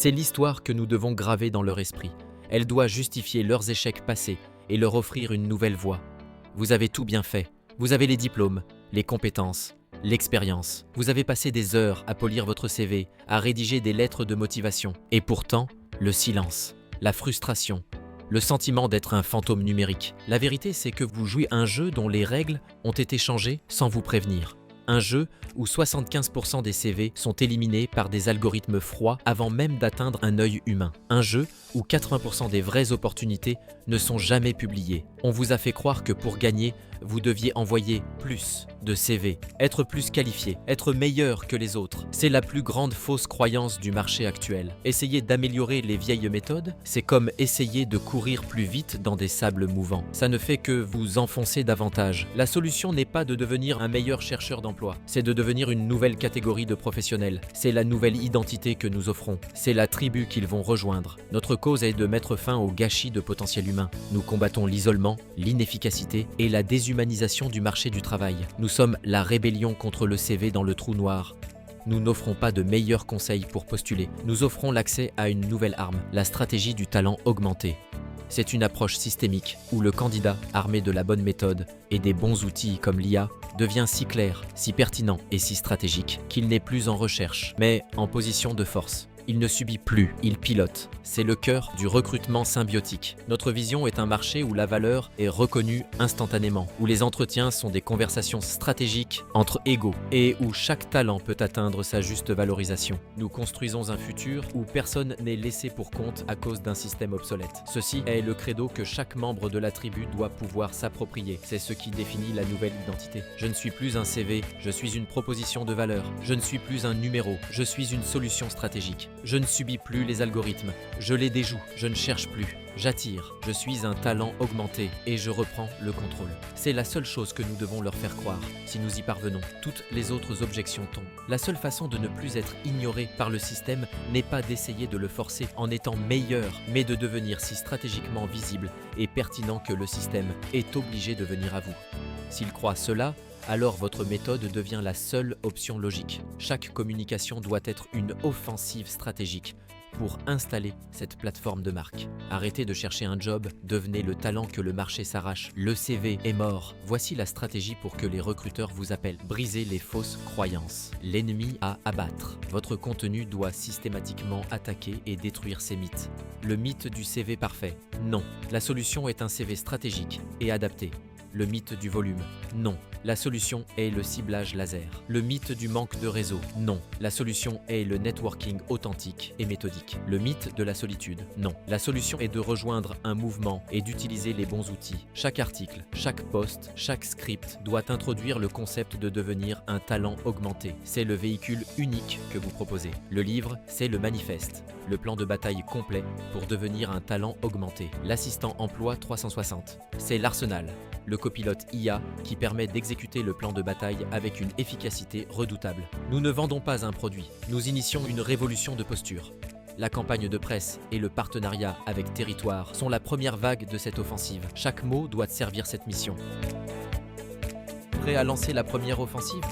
C'est l'histoire que nous devons graver dans leur esprit. Elle doit justifier leurs échecs passés et leur offrir une nouvelle voie. Vous avez tout bien fait. Vous avez les diplômes, les compétences, l'expérience. Vous avez passé des heures à polir votre CV, à rédiger des lettres de motivation. Et pourtant, le silence, la frustration, le sentiment d'être un fantôme numérique. La vérité, c'est que vous jouez un jeu dont les règles ont été changées sans vous prévenir. Un jeu où 75% des CV sont éliminés par des algorithmes froids avant même d'atteindre un œil humain. Un jeu où 80% des vraies opportunités ne sont jamais publiées. On vous a fait croire que pour gagner, vous deviez envoyer plus de CV, être plus qualifié, être meilleur que les autres. C'est la plus grande fausse croyance du marché actuel. Essayer d'améliorer les vieilles méthodes, c'est comme essayer de courir plus vite dans des sables mouvants. Ça ne fait que vous enfoncer davantage. La solution n'est pas de devenir un meilleur chercheur d'emploi, c'est de devenir une nouvelle catégorie de professionnels. C'est la nouvelle identité que nous offrons. C'est la tribu qu'ils vont rejoindre. Notre cause est de mettre fin au gâchis de potentiel humain. Nous combattons l'isolement, l'inefficacité et la déshumanisation du marché du travail. Nous sommes la rébellion contre le CV dans le trou noir. Nous n'offrons pas de meilleurs conseils pour postuler. Nous offrons l'accès à une nouvelle arme, la stratégie du talent augmenté. C'est une approche systémique où le candidat, armé de la bonne méthode et des bons outils comme l'IA, devient si clair, si pertinent et si stratégique qu'il n'est plus en recherche, mais en position de force. Il ne subit plus, il pilote. C'est le cœur du recrutement symbiotique. Notre vision est un marché où la valeur est reconnue instantanément, où les entretiens sont des conversations stratégiques entre égaux et où chaque talent peut atteindre sa juste valorisation. Nous construisons un futur où personne n'est laissé pour compte à cause d'un système obsolète. Ceci est le credo que chaque membre de la tribu doit pouvoir s'approprier. C'est ce qui définit la nouvelle identité. Je ne suis plus un CV, je suis une proposition de valeur. Je ne suis plus un numéro, je suis une solution stratégique. Je ne subis plus les algorithmes, je les déjoue, je ne cherche plus, j'attire, je suis un talent augmenté et je reprends le contrôle. C'est la seule chose que nous devons leur faire croire. Si nous y parvenons, toutes les autres objections tombent. La seule façon de ne plus être ignoré par le système n'est pas d'essayer de le forcer en étant meilleur, mais de devenir si stratégiquement visible et pertinent que le système est obligé de venir à vous. S'il croit cela, alors votre méthode devient la seule option logique. Chaque communication doit être une offensive stratégique pour installer cette plateforme de marque. Arrêtez de chercher un job, devenez le talent que le marché s'arrache. Le CV est mort. Voici la stratégie pour que les recruteurs vous appellent. Brisez les fausses croyances. L'ennemi à abattre. Votre contenu doit systématiquement attaquer et détruire ces mythes. Le mythe du CV parfait. Non. La solution est un CV stratégique et adapté. Le mythe du volume. Non. La solution est le ciblage laser. Le mythe du manque de réseau. Non. La solution est le networking authentique et méthodique. Le mythe de la solitude. Non. La solution est de rejoindre un mouvement et d'utiliser les bons outils. Chaque article, chaque post, chaque script doit introduire le concept de devenir un talent augmenté. C'est le véhicule unique que vous proposez. Le livre, c'est le manifeste. Le plan de bataille complet pour devenir un talent augmenté. L'assistant emploi 360. C'est l'arsenal. Le copilote IA qui permet d'exécuter le plan de bataille avec une efficacité redoutable. Nous ne vendons pas un produit, nous initions une révolution de posture. La campagne de presse et le partenariat avec Territoire sont la première vague de cette offensive. Chaque mot doit servir cette mission. Prêt à lancer la première offensive ?